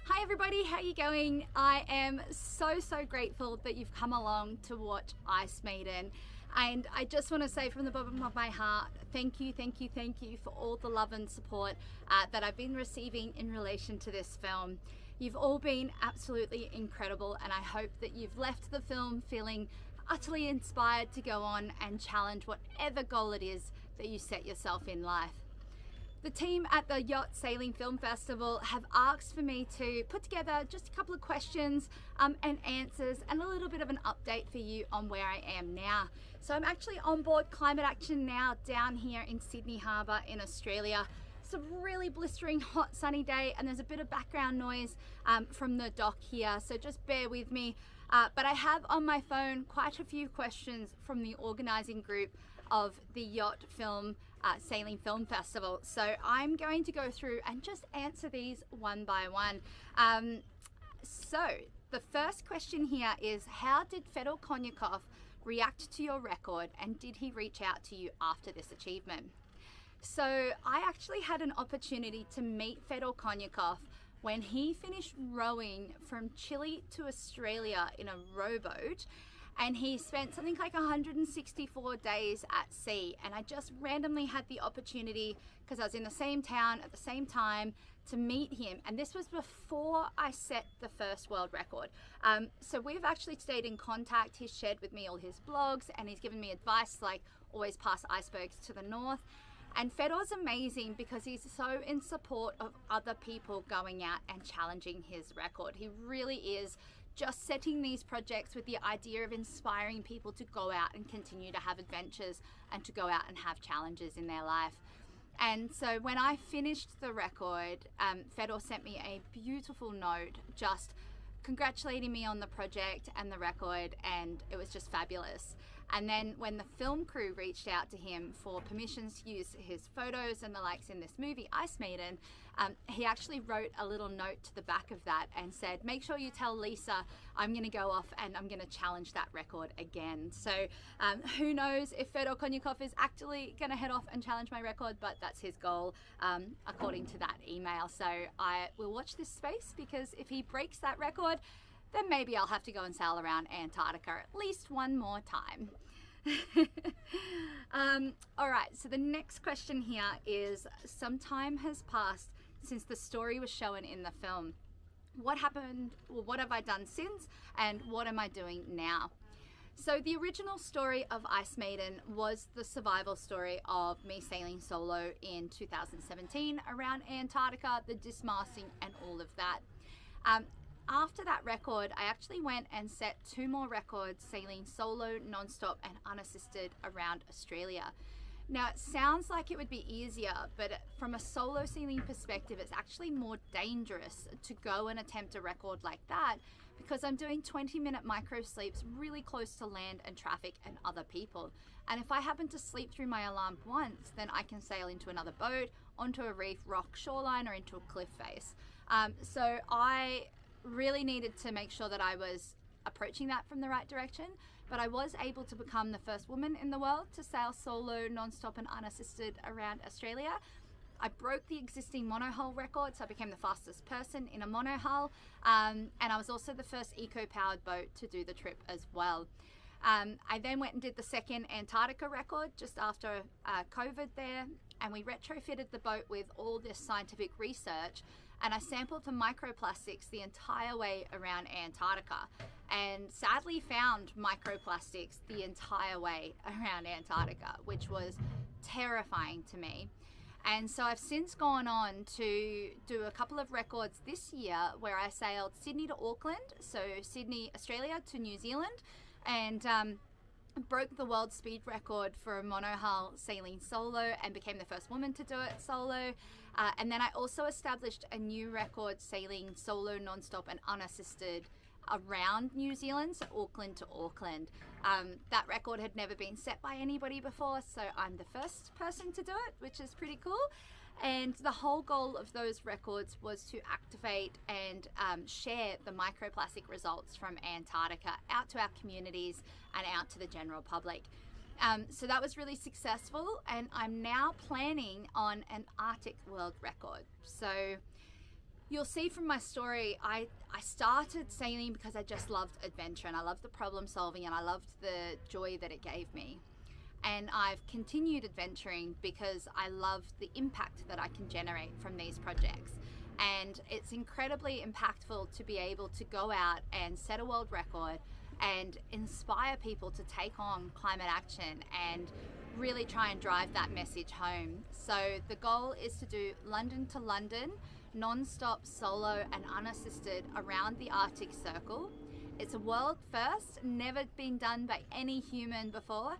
Hi everybody, how you going? I am so grateful that you've come along to watch Ice Maiden, and I just want to say from the bottom of my heart, thank you for all the love and support that I've been receiving in relation to this film. You've all been absolutely incredible, and I hope that you've left the film feeling utterly inspired to go on and challenge whatever goal it is that you set yourself in life. The team at the Yacht Sailing Film Festival have asked for me to put together just a couple of questions and answers and a little bit of an update for you on where I am now. So I'm actually on board Climate Action now down here in Sydney Harbour in Australia. It's a really blistering hot sunny day and there's a bit of background noise from the dock here, so just bear with me. But I have on my phone quite a few questions from the organising group of the Yacht Sailing Film Festival. So I'm going to go through and just answer these one by one. So the first question here is, how did Fedor Konyakov react to your record, and did he reach out to you after this achievement? So I actually had an opportunity to meet Fedor Konyakov when he finished rowing from Chile to Australia in a rowboat, and he spent something like 164 days at sea. And I just randomly had the opportunity, because I was in the same town at the same time, to meet him. And this was before I set the first world record. So we've actually stayed in contact. He's shared with me all his blogs and he's given me advice like always pass icebergs to the north. And Fedor's amazing because he's so in support of other people going out and challenging his record. He really is just setting these projects with the idea of inspiring people to go out and continue to have adventures and to go out and have challenges in their life. And so when I finished the record, Fedor sent me a beautiful note just congratulating me on the project and the record, and it was just fabulous. And then when the film crew reached out to him for permissions to use his photos and the likes in this movie, Ice Maiden, he actually wrote a little note to the back of that and said, make sure you tell Lisa I'm going to go off and I'm going to challenge that record again. So who knows if Fedor Konyakov is actually going to head off and challenge my record, but that's his goal according to that email. So I will watch this space, because if he breaks that record, then maybe I'll have to go and sail around Antarctica at least one more time. All right, so the next question here is, some time has passed since the story was shown in the film. What happened, or what have I done since, and what am I doing now? So the original story of Ice Maiden was the survival story of me sailing solo in 2017 around Antarctica, the dismasting and all of that. After that record, I actually went and set 2 more records sailing solo, non-stop and unassisted around Australia. Now it sounds like it would be easier, but from a solo sailing perspective, it's actually more dangerous to go and attempt a record like that, because I'm doing 20-minute micro sleeps really close to land and traffic and other people. And if I happen to sleep through my alarm once, then I can sail into another boat, onto a reef, rock, shoreline, or into a cliff face. So I really needed to make sure that I was approaching that from the right direction, but I was able to become the first woman in the world to sail solo, non-stop and unassisted around Australia. I broke the existing monohull record, so I became the fastest person in a monohull, and I was also the first eco-powered boat to do the trip as well. I then went and did the second Antarctica record just after COVID there, and we retrofitted the boat with all this scientific research, and I sampled for microplastics the entire way around Antarctica, and sadly found microplastics the entire way around Antarctica, which was terrifying to me. And so I've since gone on to do a couple of records this year where I sailed Sydney to Auckland, so Sydney, Australia to New Zealand, and broke the world speed record for a monohull sailing solo and became the first woman to do it solo. And then I also established a new record sailing solo, non-stop and unassisted around New Zealand, so Auckland to Auckland. That record had never been set by anybody before, so I'm the first person to do it, which is pretty cool. And the whole goal of those records was to activate and share the microplastic results from Antarctica out to our communities and out to the general public. So that was really successful, and I'm now planning on an Arctic world record. So you'll see from my story, I started sailing because I just loved adventure and I loved the problem solving and I loved the joy that it gave me. And I've continued adventuring because I love the impact that I can generate from these projects. And it's incredibly impactful to be able to go out and set a world record and inspire people to take on climate action and really try and drive that message home. So the goal is to do London to London, non-stop, solo and unassisted around the Arctic Circle. It's a world first, never been done by any human before.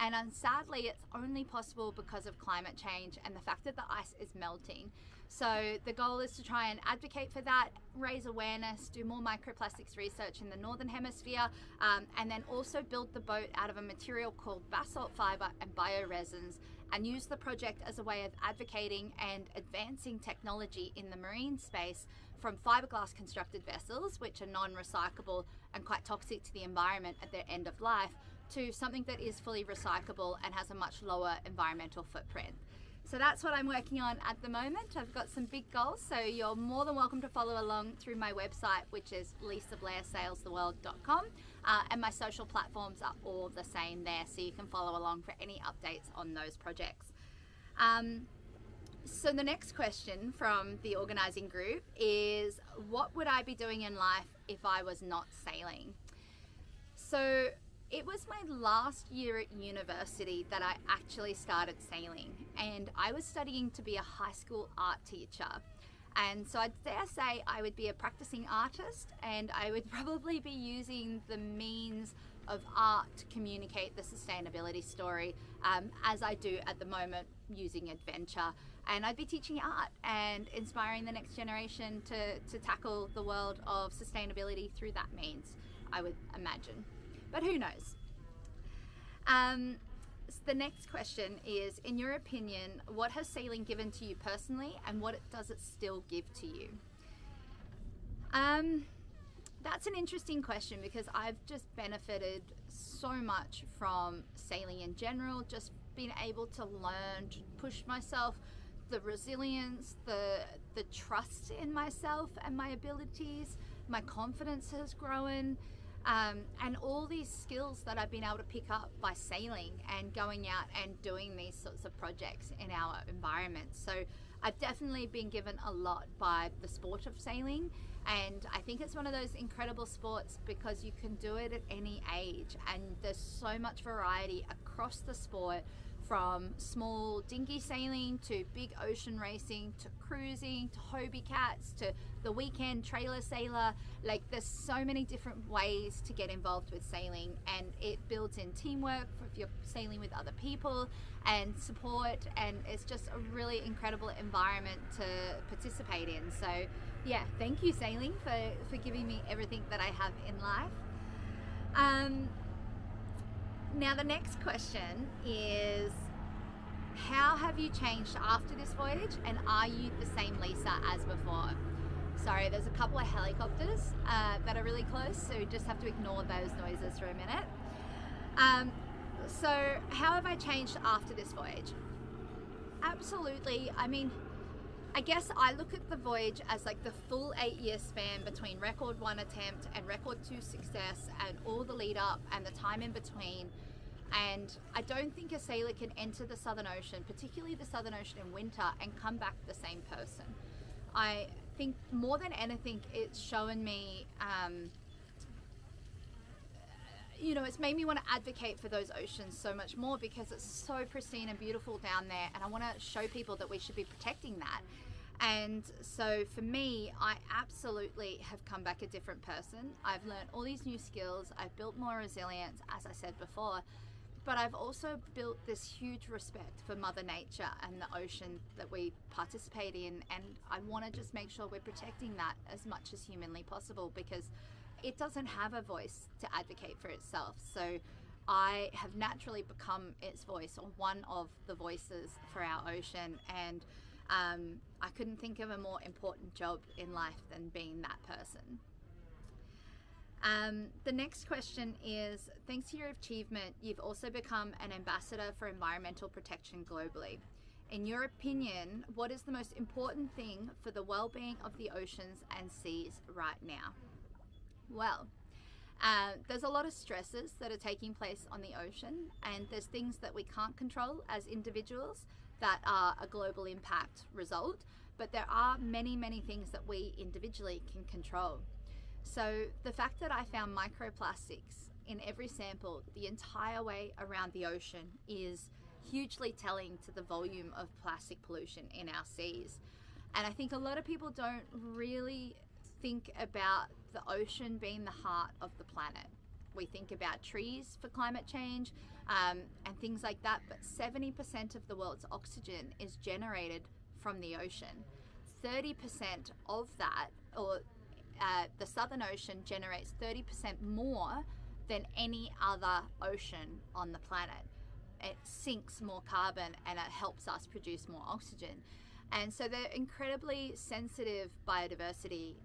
And sadly, it's only possible because of climate change and the fact that the ice is melting. So the goal is to try and advocate for that, raise awareness, do more microplastics research in the Northern Hemisphere, and then also build the boat out of a material called basalt fiber and bioresins, and use the project as a way of advocating and advancing technology in the marine space from fiberglass constructed vessels, which are non-recyclable and quite toxic to the environment at their end of life, to something that is fully recyclable and has a much lower environmental footprint. So that's what I'm working on at the moment. I've got some big goals, so you're more than welcome to follow along through my website, which is lisablairsailstheworld.com, and my social platforms are all the same there, so you can follow along for any updates on those projects. So the next question from the organising group is, what would I be doing in life if I was not sailing? So it was my last year at university that I actually started sailing, and I was studying to be a high school art teacher. And so I dare say I would be a practicing artist, and I would probably be using the means of art to communicate the sustainability story, as I do at the moment using adventure. And I'd be teaching art and inspiring the next generation to tackle the world of sustainability through that means, I would imagine. But who knows? So the next question is, in your opinion, what has sailing given to you personally, and what does it still give to you? That's an interesting question, because I've just benefited so much from sailing in general, just being able to learn, to push myself, the resilience, the trust in myself and my abilities, my confidence has grown. And all these skills that I've been able to pick up by sailing and going out and doing these sorts of projects in our environment. So I've definitely been given a lot by the sport of sailing, and I think it's one of those incredible sports because you can do it at any age, and there's so much variety across the sport, from small dinghy sailing to big ocean racing to cruising to Hobie cats to the weekend trailer sailor. Like, there's so many different ways to get involved with sailing, and it builds in teamwork if you're sailing with other people and support, and it's just a really incredible environment to participate in. So yeah, thank you sailing for giving me everything that I have in life. Now the next question is, how have you changed after this voyage, and are you the same Lisa as before? Sorry, there's a couple of helicopters that are really close, so you just have to ignore those noises for a minute. So how have I changed after this voyage? Absolutely. I mean, I guess I look at the voyage as like the full 8-year span between record 1 attempt and record 2 success, and all the lead up and the time in between. And I don't think a sailor can enter the Southern Ocean, particularly the Southern Ocean in winter, and come back the same person. I think more than anything, it's shown me, you know, it's made me want to advocate for those oceans so much more, because it's so pristine and beautiful down there, and I want to show people that we should be protecting that. And so for me, I absolutely have come back a different person. I've learned all these new skills, I've built more resilience, as I said before, but I've also built this huge respect for Mother Nature and the ocean that we participate in, and I want to just make sure we're protecting that as much as humanly possible, because it doesn't have a voice to advocate for itself. So I have naturally become its voice, or one of the voices for our ocean, and I couldn't think of a more important job in life than being that person. The next question is, thanks to your achievement, you've also become an ambassador for environmental protection globally. In your opinion, what is the most important thing for the well-being of the oceans and seas right now? Well, there's a lot of stresses that are taking place on the ocean, and there's things that we can't control as individuals that are a global impact result, but there are many, many things that we individually can control. So the fact that I found microplastics in every sample the entire way around the ocean is hugely telling to the volume of plastic pollution in our seas. And I think a lot of people don't really think about the ocean being the heart of the planet. We think about trees for climate change and things like that, but 70% of the world's oxygen is generated from the ocean. 30% of that, or the Southern Ocean generates 30% more than any other ocean on the planet. It sinks more carbon and it helps us produce more oxygen. And so they're incredibly sensitive biodiversity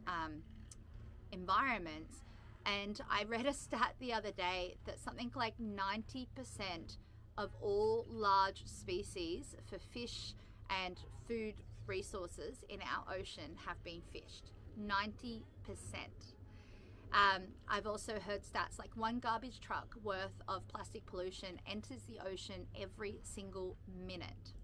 environments. And I read a stat the other day that something like 90% of all large species for fish and food resources in our ocean have been fished. 90%. I've also heard stats like 1 garbage truck worth of plastic pollution enters the ocean every single minute.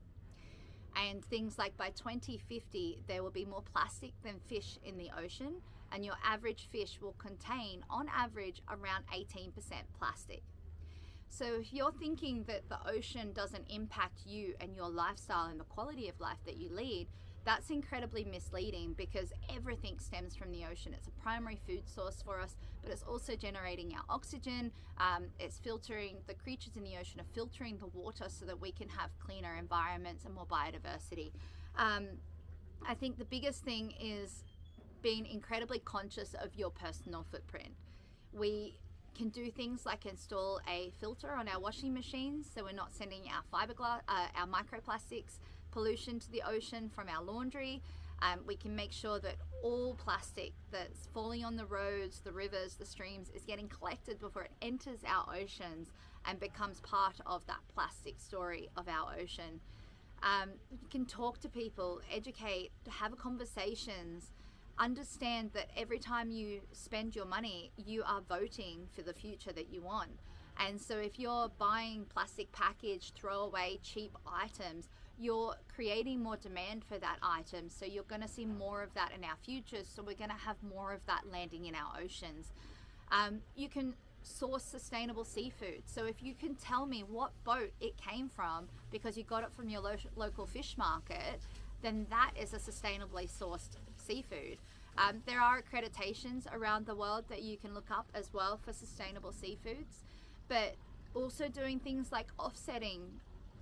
And things like by 2050 there will be more plastic than fish in the ocean, and your average fish will contain on average around 18% plastic. So if you're thinking that the ocean doesn't impact you and your lifestyle and the quality of life that you lead, that's incredibly misleading, because everything stems from the ocean. It's a primary food source for us, but it's also generating our oxygen. It's filtering, the creatures in the ocean are filtering the water so that we can have cleaner environments and more biodiversity. I think the biggest thing is being incredibly conscious of your personal footprint. We can do things like install a filter on our washing machines so we're not sending our fiberglass, our microplastics pollution to the ocean from our laundry. We can make sure that all plastic that's falling on the roads, the rivers, the streams is getting collected before it enters our oceans and becomes part of that plastic story of our ocean. You can talk to people, educate, have conversations, understand that every time you spend your money, you are voting for the future that you want. And so if you're buying plastic packaged, throwaway, cheap items, you're creating more demand for that item. So you're going to see more of that in our futures. So we're going to have more of that landing in our oceans. You can source sustainable seafood. So if you can tell me what boat it came from because you got it from your local fish market, then that is a sustainably sourced seafood. There are accreditations around the world that you can look up as well for sustainable seafoods, but also doing things like offsetting.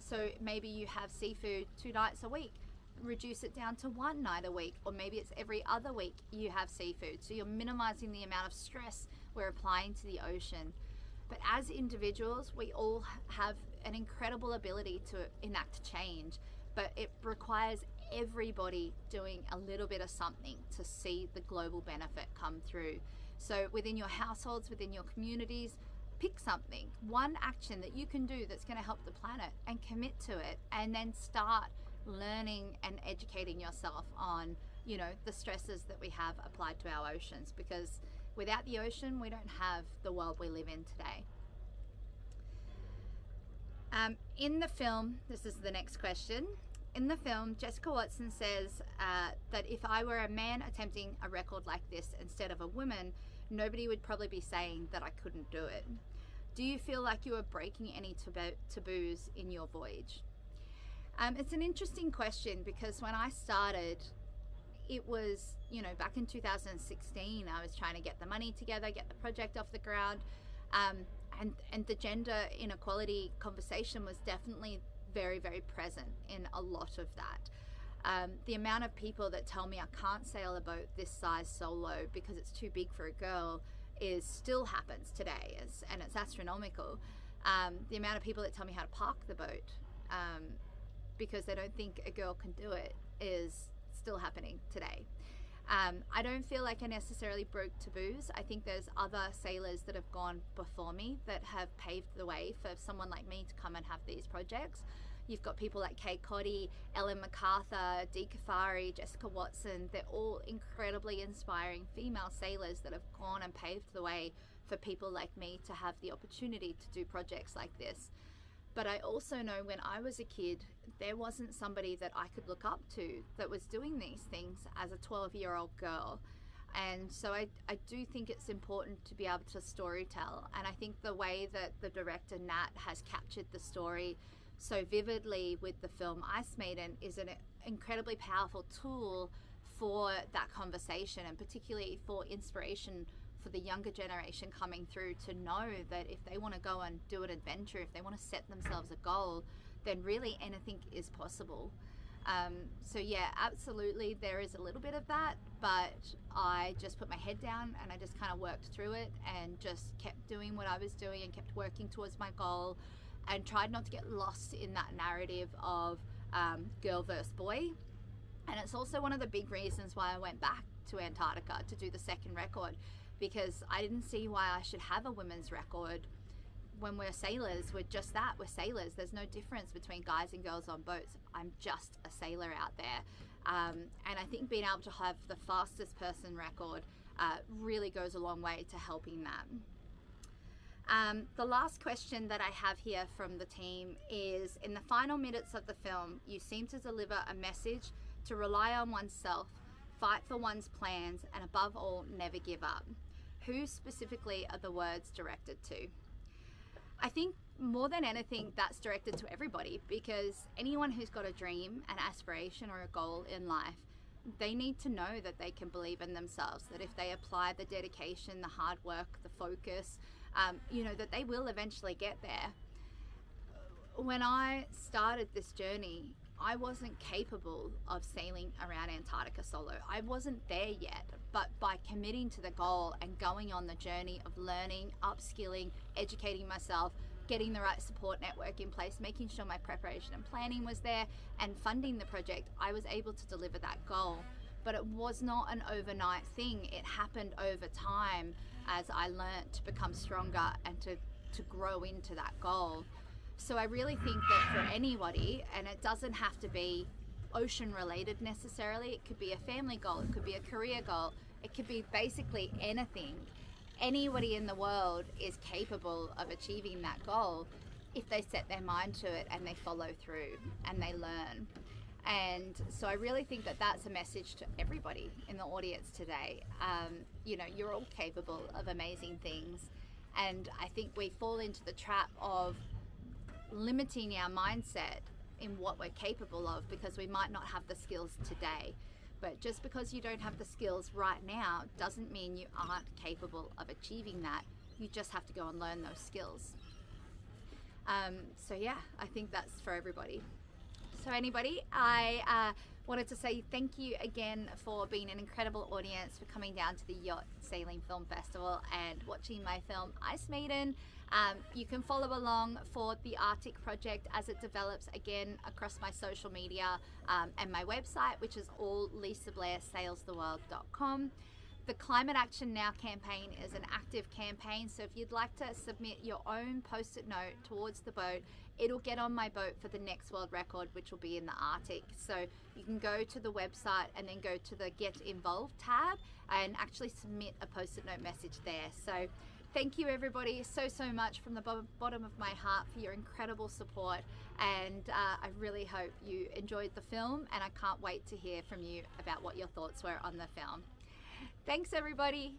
So maybe you have seafood 2 nights a week, reduce it down to 1 night a week, or maybe it's every other week you have seafood. So you're minimizing the amount of stress we're applying to the ocean. But as individuals, we all have an incredible ability to enact change, but it requires everybody doing a little bit of something to see the global benefit come through. So within your households, within your communities, pick something, one action that you can do that's going to help the planet, and commit to it, and then start learning and educating yourself on, you know, the stresses that we have applied to our oceans, because without the ocean we don't have the world we live in today. In the film, this is the next question. In the film, Jessica Watson says that if I were a man attempting a record like this instead of a woman, nobody would probably be saying that I couldn't do it. Do you feel like you are breaking any taboos in your voyage? It's an interesting question, because when I started, it was, you know, back in 2016, I was trying to get the money together, get the project off the ground, and the gender inequality conversation was definitely very, very present in a lot of that. The amount of people that tell me I can't sail a boat this size solo because it's too big for a girl still happens today, and it's astronomical. The amount of people that tell me how to park the boat because they don't think a girl can do it is still happening today. I don't feel like I necessarily broke taboos. I think there's other sailors that have gone before me that have paved the way for someone like me to come and have these projects. You've got people like Kate Coddy, Ellen MacArthur, Dee Kafari, Jessica Watson. They're all incredibly inspiring female sailors that have gone and paved the way for people like me to have the opportunity to do projects like this. But I also know when I was a kid, there wasn't somebody that I could look up to that was doing these things as a 12-year-old girl. And so I do think it's important to be able to storytell. And I think the way that the director Nat has captured the story so vividly with the film Ice Maiden is an incredibly powerful tool for that conversation, and particularly for inspiration for the younger generation coming through, to know that if they want to go and do an adventure, if they want to set themselves a goal, then really anything is possible. So yeah, absolutely, there is a little bit of that, but I just put my head down and I just kind of worked through it and just kept doing what I was doing and kept working towards my goal, and tried not to get lost in that narrative of girl versus boy. And it's also one of the big reasons why I went back to Antarctica to do the second record, because I didn't see why I should have a women's record when we're sailors. We're just that, we're sailors. There's no difference between guys and girls on boats. I'm just a sailor out there. And I think being able to have the fastest person record really goes a long way to helping that. The last question that I have here from the team is, in the final minutes of the film, you seem to deliver a message to rely on oneself, fight for one's plans, and above all, never give up. Who specifically are the words directed to? I think more than anything, that's directed to everybody, because anyone who's got a dream, an aspiration, or a goal in life, they need to know that they can believe in themselves, that if they apply the dedication, the hard work, the focus, you know, that they will eventually get there. When I started this journey, I wasn't capable of sailing around Antarctica solo. I wasn't there yet, but by committing to the goal and going on the journey of learning, upskilling, educating myself, getting the right support network in place, making sure my preparation and planning was there, and funding the project, I was able to deliver that goal. But it was not an overnight thing. It happened over time as I learned to become stronger and to grow into that goal. So I really think that for anybody, and it doesn't have to be ocean related necessarily, it could be a family goal, it could be a career goal, it could be basically anything. Anybody in the world is capable of achieving that goal if they set their mind to it and they follow through and they learn. And so I really think that that's a message to everybody in the audience today. You know, you're all capable of amazing things. And I think we fall into the trap of limiting our mindset in what we're capable of because we might not have the skills today. But just because you don't have the skills right now doesn't mean you aren't capable of achieving that. You just have to go and learn those skills. So yeah, I think that's for everybody. So anybody, I wanted to say thank you again for being an incredible audience, for coming down to the Yacht Sailing Film Festival and watching my film Ice Maiden. You can follow along for the Arctic project as it develops again across my social media and my website, which is all lisablairsailstheworld.com. The Climate Action Now campaign is an active campaign, so if you'd like to submit your own post-it note towards the boat, it'll get on my boat for the next world record, which will be in the Arctic. So you can go to the website and then go to the Get Involved tab and actually submit a post-it note message there. So thank you everybody so much from the bottom of my heart for your incredible support, and I really hope you enjoyed the film, and I can't wait to hear from you about what your thoughts were on the film. Thanks everybody.